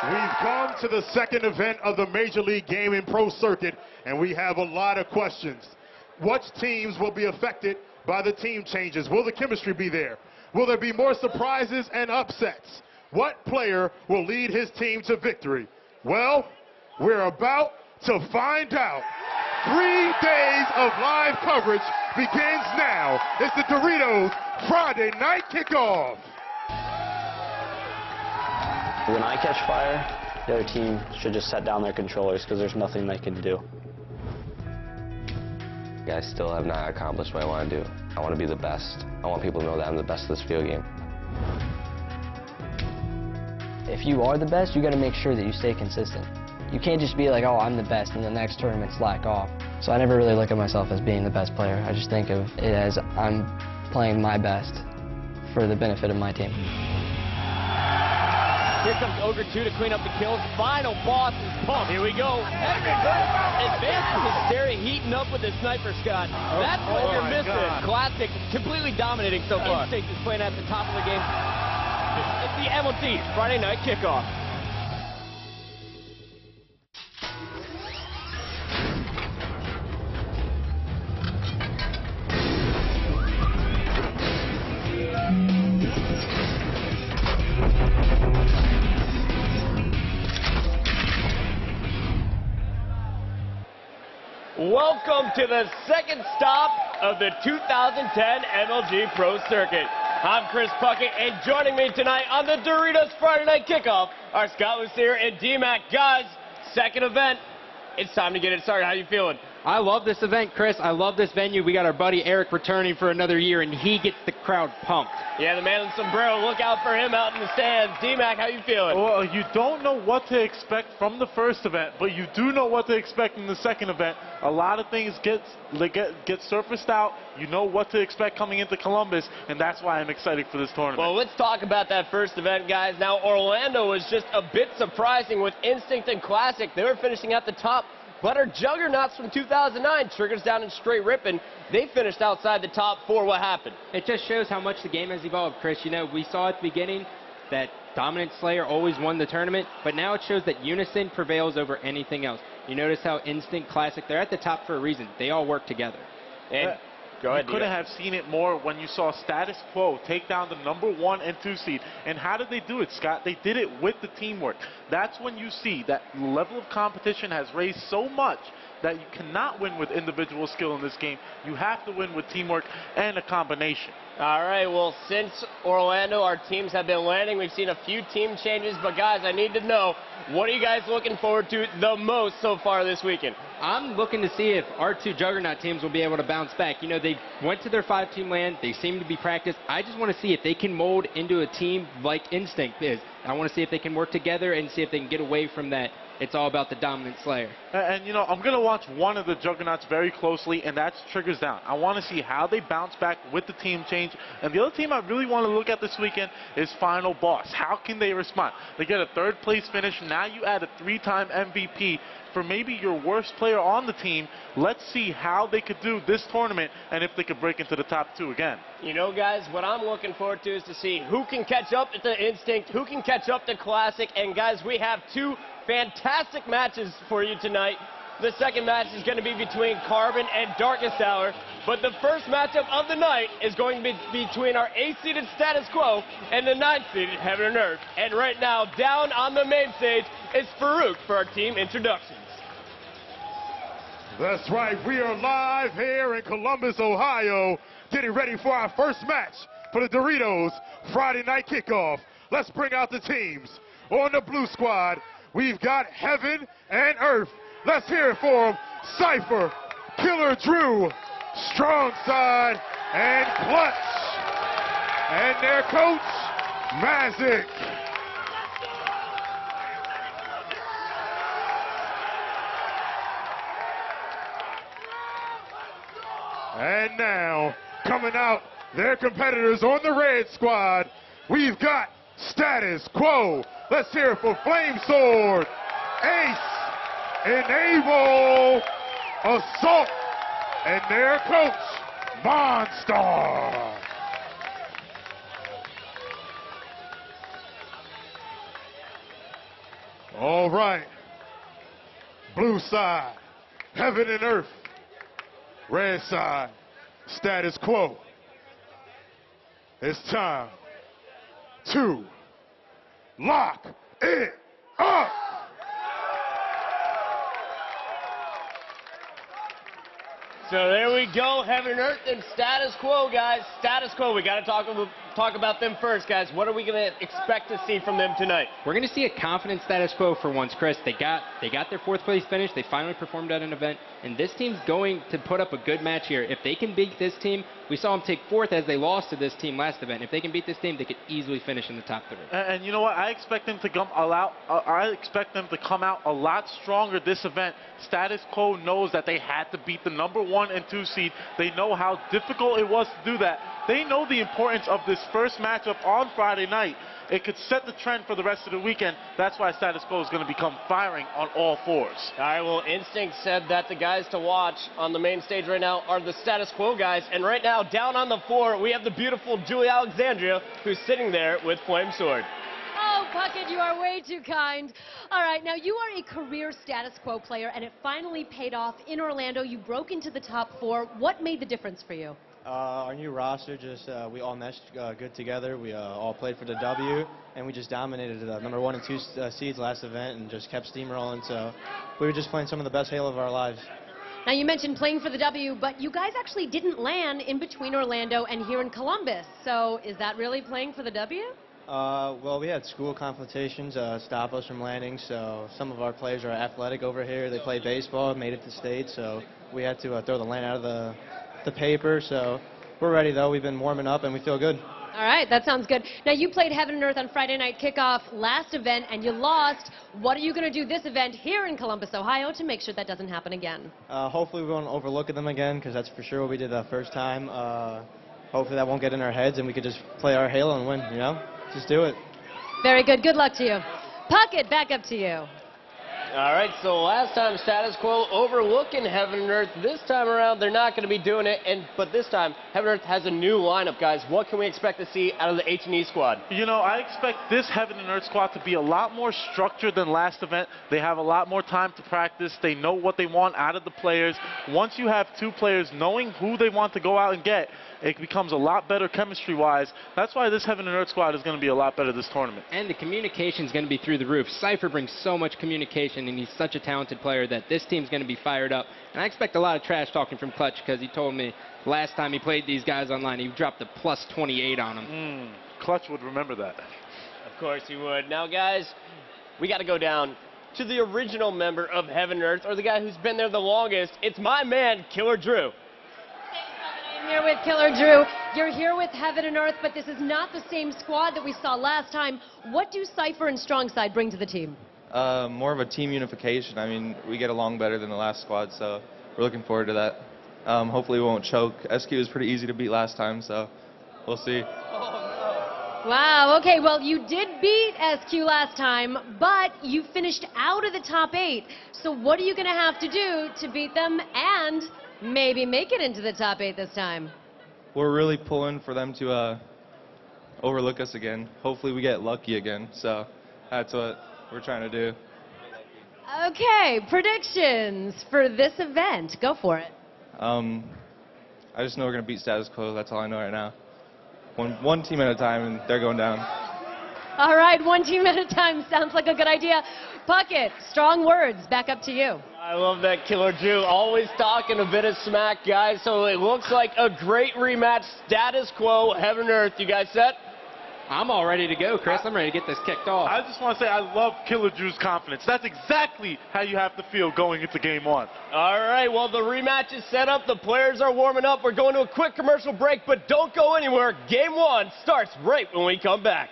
We've come to the second event of the Major League Gaming Pro Circuit, and we have a lot of questions. What teams will be affected by the team changes? Will the chemistry be there? Will there be more surprises and upsets? What player will lead his team to victory? Well, we're about to find out. 3 days of live coverage begins now. It's the Doritos Friday Night Kickoff. When I catch fire, the other team should just set down their controllers because there's nothing they can do. I still have not accomplished what I want to do. I want to be the best. I want people to know that I'm the best at this video game. If you are the best, you got to make sure that you stay consistent. You can't just be like, oh, I'm the best, and the next tournament slack off. So I never really look at myself as being the best player. I just think of it as I'm playing my best for the benefit of my team. Here comes Ogre 2 to clean up the kills. Final boss is pumped. Here we go. Advanced Hysteria heating up with the sniper, Scott. That's what you're missing. Classic, completely dominating so far. Instinct is playing at the top of the game. It's the MLG Friday Night Kickoff. Welcome to the second stop of the 2010 MLG Pro Circuit. I'm Chris Puckett, and joining me tonight on the Doritos Friday Night Kickoff are Scott Lucier and D-Mac. Guys, second event. It's time to get it started. How you feeling? I love this event, Chris. I love this venue. We got our buddy Eric returning for another year, and he gets the crowd pumped. Yeah, the man in the sombrero. Look out for him out in the stands. D-Mac, how you feeling? Well, you don't know what to expect from the first event, but you do know what to expect in the second event. A lot of things get surfaced out. You know what to expect coming into Columbus, and that's why I'm excited for this tournament. Well, let's talk about that first event, guys. Now, Orlando was just a bit surprising with Instinct and Classic. They were finishing at the top. But our juggernauts from 2009, Triggers Down and Straight Rippin', they finished outside the top 4. What happened? It just shows how much the game has evolved, Chris. You know, we saw at the beginning that Dominant Slayer always won the tournament, but now it shows that Unison prevails over anything else. You notice how Instinct, Classic, they're at the top for a reason. They all work together. And go ahead. You couldn't have seen it more when you saw Status Quo take down the #1 and 2 seed. And how did they do it, Scott? They did it with the teamwork. That's when you see that level of competition has raised so much that you cannot win with individual skill in this game. You have to win with teamwork and a combination. All right, well, since Orlando, our teams have been landing. We've seen a few team changes, but guys, I need to know, what are you guys looking forward to the most so far this weekend? I'm looking to see if our 2 Juggernaut teams will be able to bounce back. You know, they went to their 5-team land. They seem to be practiced. I just want to see if they can mold into a team like Instinct is. I want to see if they can work together and see if they can get away from that. It's all about the Dominant Slayer. And, you know, I'm going to watch one of the Juggernauts very closely, and that's Triggers Down. I want to see how they bounce back with the team change. And the other team I really want to look at this weekend is Final Boss. How can they respond? They get a 3rd-place finish. Now you add a 3-time MVP for maybe your worst player on the team. Let's see how they could do this tournament and if they could break into the top 2 again. You know, guys, what I'm looking forward to is to see who can catch up to Instinct, who can catch up to Classic. And, guys, we have 2 fantastic matches for you tonight. The second match is going to be between Carbon and Darkest Hour. But the first matchup of the night is going to be between our 8th-seeded Status Quo and the 9th-seeded Heaven and Earth. And right now, down on the main stage is Farouk for our team introductions. That's right, we are live here in Columbus, Ohio, getting ready for our first match for the Doritos Friday Night Kickoff. Let's bring out the teams. On the blue squad, we've got Heaven and Earth. Let's hear it for them. Cypher, Killer Drew, Strong Side, and Clutch. And their coach, Magic. And now, coming out, their competitors on the red squad, we've got Status Quo. Let's hear it for Flame Sword, Ace, Enable, Assault, and their coach, Monstar. All right. Blue side, heaven and earth. Red side, status quo. It's time to lock it up. So there we go, heaven and earth and status quo, guys. Status quo. We got to talk about them first, guys. What are we going to expect to see from them tonight? We're going to see a confident status quo for once, Chris. They got their 4th place finish. They finally performed at an event, and this team's going to put up a good match here. If they can beat this team, we saw them take 4th as they lost to this team last event. If they can beat this team, they could easily finish in the top 3. And you know what? I expect them to come out a lot stronger this event. Status quo knows that they had to beat the number 1 and 2 seed. They know how difficult it was to do that. They know the importance of this first matchup on Friday night. It could set the trend for the rest of the weekend. That's why status quo is going to become firing on all 4s. All right, well, Instinct said that the guys to watch on the main stage right now are the status quo guys. And right now, down on the floor, we have the beautiful Julie Alexandria, who's sitting there with Flame Sword. Oh, Puckett, you are way too kind. All right, now you are a career status quo player, and it finally paid off in Orlando. You broke into the top 4. What made the difference for you? Our new roster, we all meshed good together. We all played for the W, and we just dominated the number 1 and 2 seeds last event and just kept steamrolling. So we were just playing some of the best Halo of our lives. Now, you mentioned playing for the W, but you guys actually didn't land in between Orlando and here in Columbus. So is that really playing for the W? Well, we had school confrontations stop us from landing, so some of our players are athletic over here. They play baseball, made it to state, so we had to throw the land out of the paper. So we're ready, though. We've been warming up, and we feel good. All right, that sounds good. Now, you played Heaven and Earth on Friday night kickoff last event, and you lost. What are you going to do this event here in Columbus, Ohio, to make sure that doesn't happen again? Hopefully we won't overlook them again, because that's for sure what we did the first time. Hopefully that won't get in our heads, and we could just play our Halo and win, you know? Just do it. Very good. Good luck to you. Puckett, back up to you. All right, so last time status quo overlooking Heaven and Earth. This time around, they're not going to be doing it, but this time, Heaven and Earth has a new lineup, guys. What can we expect to see out of the H&E squad? You know, I expect this Heaven and Earth squad to be a lot more structured than last event. They have a lot more time to practice. They know what they want out of the players. Once you have 2 players knowing who they want to go out and get, it becomes a lot better chemistry-wise. That's why this Heaven and Earth squad is going to be a lot better this tournament. And the communication is going to be through the roof. Cypher brings so much communication, and he's such a talented player that this team's going to be fired up. And I expect a lot of trash talking from Clutch, because he told me last time he played these guys online, he dropped a plus 28 on them. Clutch would remember that. Of course he would. Now, guys, we got to go down to the original member of Heaven and Earth, or the guy who's been there the longest. It's my man, Killer Drew. I'm here with Killer Drew. You're here with Heaven and Earth, but this is not the same squad that we saw last time. What do Cypher and Strongside bring to the team? More of a team unification. I mean, we get along better than the last squad, so we're looking forward to that. Hopefully we won't choke. SQ was pretty easy to beat last time, so we'll see. Wow, okay, well, you did beat SQ last time, but you finished out of the top 8. So what are you going to have to do to beat them and maybe make it into the top 8 this time? We're really pulling for them to overlook us again. Hopefully we get lucky again, so that's what we're trying to do. Okay, predictions for this event. Go for it. I just know we're going to beat status quo. That's all I know right now. One team at a time, and they're going down. All right, one team at a time. Sounds like a good idea. Puckett, strong words. Back up to you. I love that, Killer Drew. Always talking a bit of smack, guys. So it looks like a great rematch. Status quo, Heaven and Earth. You guys set? I'm all ready to go, Chris. I'm ready to get this kicked off. I just want to say I love Killer Drew's confidence. That's exactly how you have to feel going into game 1. All right, well, the rematch is set up. The players are warming up. We're going to a quick commercial break, but don't go anywhere. Game 1 starts right when we come back.